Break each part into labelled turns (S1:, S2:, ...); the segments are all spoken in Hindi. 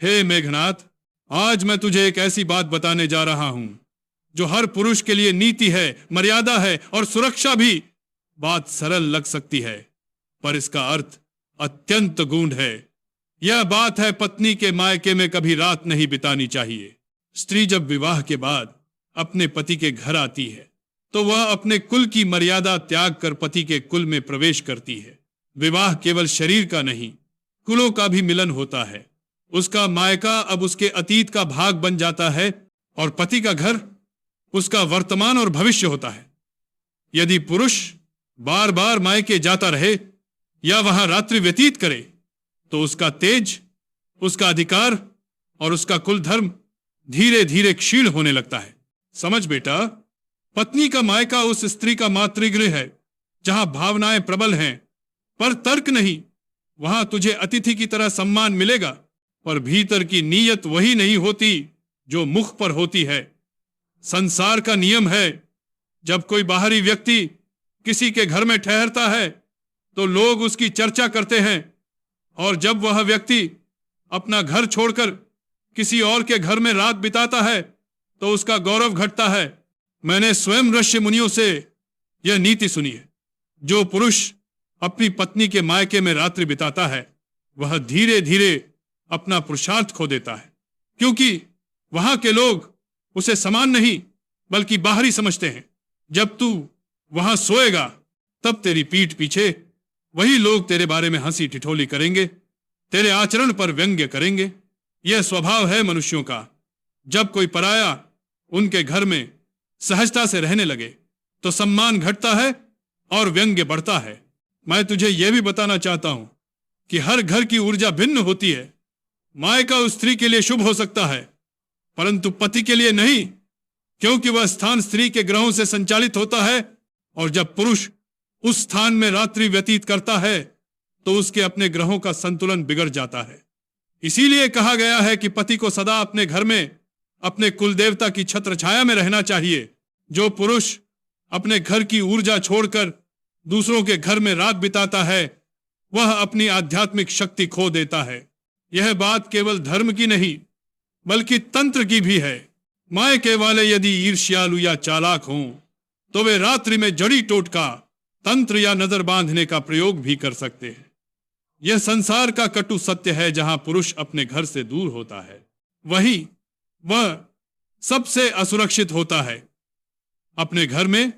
S1: हे मेघनाथ, आज मैं तुझे एक ऐसी बात बताने जा रहा हूं जो हर पुरुष के लिए नीति है, मर्यादा है और सुरक्षा भी। बात सरल लग सकती है, पर इसका अर्थ अत्यंत गूढ़ है। यह बात है, पत्नी के मायके में कभी रात नहीं बितानी चाहिए। स्त्री जब विवाह के बाद अपने पति के घर आती है तो वह अपने कुल की मर्यादा त्याग कर पति के कुल में प्रवेश करती है। विवाह केवल शरीर का नहीं, कुलों का भी मिलन होता है। उसका मायका अब उसके अतीत का भाग बन जाता है और पति का घर उसका वर्तमान और भविष्य होता है। यदि पुरुष बार बार मायके जाता रहे या वहां रात्रि व्यतीत करे तो उसका तेज, उसका अधिकार और उसका कुल धर्म धीरे धीरे क्षीण होने लगता है। समझ बेटा, पत्नी का मायका उस स्त्री का मातृगृह है जहां भावनाएं प्रबल हैं पर तर्क नहीं। वहां तुझे अतिथि की तरह सम्मान मिलेगा, पर भीतर की नीयत वही नहीं होती जो मुख पर होती है। संसार का नियम है, जब कोई बाहरी व्यक्ति किसी के घर में ठहरता है तो लोग उसकी चर्चा करते हैं, और जब वह व्यक्ति अपना घर छोड़कर किसी और के घर में रात बिताता है तो उसका गौरव घटता है। मैंने स्वयं ऋषि मुनियों से यह नीति सुनी है, जो पुरुष अपनी पत्नी के मायके में रात्रि बिताता है वह धीरे धीरे अपना पुरुषार्थ खो देता है, क्योंकि वहां के लोग उसे समान नहीं बल्कि बाहरी समझते हैं। जब तू वहां सोएगा तब तेरी पीठ पीछे वही लोग तेरे बारे में हंसी ठिठोली करेंगे, तेरे आचरण पर व्यंग्य करेंगे। यह स्वभाव है मनुष्यों का। जब कोई पराया उनके घर में सहजता से रहने लगे तो सम्मान घटता है और व्यंग्य बढ़ता है। मैं तुझे यह भी बताना चाहता हूं कि हर घर की ऊर्जा भिन्न होती है। मायका उस स्त्री के लिए शुभ हो सकता है परंतु पति के लिए नहीं, क्योंकि वह स्थान स्त्री के ग्रहों से संचालित होता है, और जब पुरुष उस स्थान में रात्रि व्यतीत करता है तो उसके अपने ग्रहों का संतुलन बिगड़ जाता है। इसीलिए कहा गया है कि पति को सदा अपने घर में अपने कुल देवता की छत्र छाया में रहना चाहिए। जो पुरुष अपने घर की ऊर्जा छोड़कर दूसरों के घर में रात बिताता है वह अपनी आध्यात्मिक शक्ति खो देता है। यह बात केवल धर्म की नहीं बल्कि तंत्र की भी है। मायके वाले यदि ईर्ष्यालु या चालाक हों तो वे रात्रि में जड़ी टोटका, तंत्र या नजर बांधने का प्रयोग भी कर सकते हैं। यह संसार का कटु सत्य है। जहां पुरुष अपने घर से दूर होता है वहीं वह सबसे असुरक्षित होता है। अपने घर में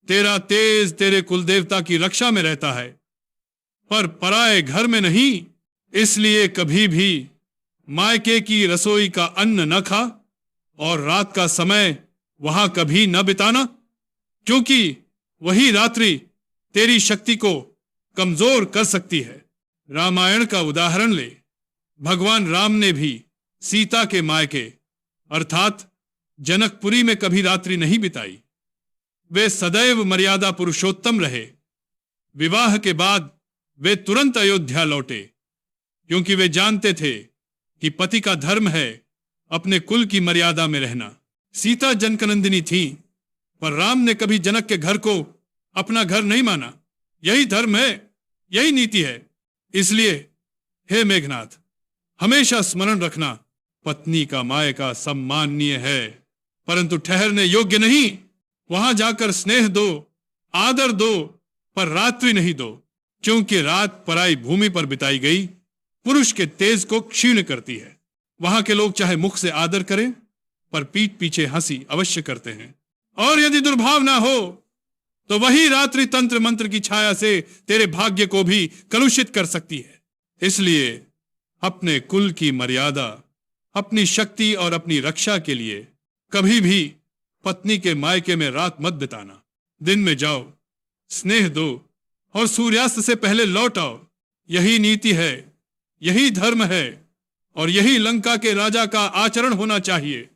S1: तेरा तेज तेरे कुलदेवता की रक्षा में रहता है, पर पराये घर में नहीं। इसलिए कभी भी मायके की रसोई का अन्न न खा और रात का समय वहां कभी न बिताना, क्योंकि वही रात्रि तेरी शक्ति को कमजोर कर सकती है। रामायण का उदाहरण ले। भगवान राम ने भी सीता के मायके अर्थात जनकपुरी में कभी रात्रि नहीं बिताई। वे सदैव मर्यादा पुरुषोत्तम रहे। विवाह के बाद वे तुरंत अयोध्या लौटे, क्योंकि वे जानते थे कि पति का धर्म है अपने कुल की मर्यादा में रहना। सीता जनकनंदिनी थी, पर राम ने कभी जनक के घर को अपना घर नहीं माना। यही धर्म है, यही नीति है। इसलिए हे मेघनाथ, हमेशा स्मरण रखना, पत्नी का मायका सम्माननीय है परंतु ठहरने योग्य नहीं। वहां जाकर स्नेह दो, आदर दो, पर रात्रि नहीं दो, क्योंकि रात पराई भूमि पर बिताई गई पुरुष के तेज को क्षीण करती है। वहां के लोग चाहे मुख से आदर करें पर पीठ पीछे हंसी अवश्य करते हैं, और यदि दुर्भावना हो तो वही रात्रि तंत्र मंत्र की छाया से तेरे भाग्य को भी कलुषित कर सकती है। इसलिए अपने कुल की मर्यादा, अपनी शक्ति और अपनी रक्षा के लिए कभी भी पत्नी के मायके में रात मत बिताना। दिन में जाओ, स्नेह दो और सूर्यास्त से पहले लौट आओ। यही नीति है, यही धर्म है और यही लंका के राजा का आचरण होना चाहिए।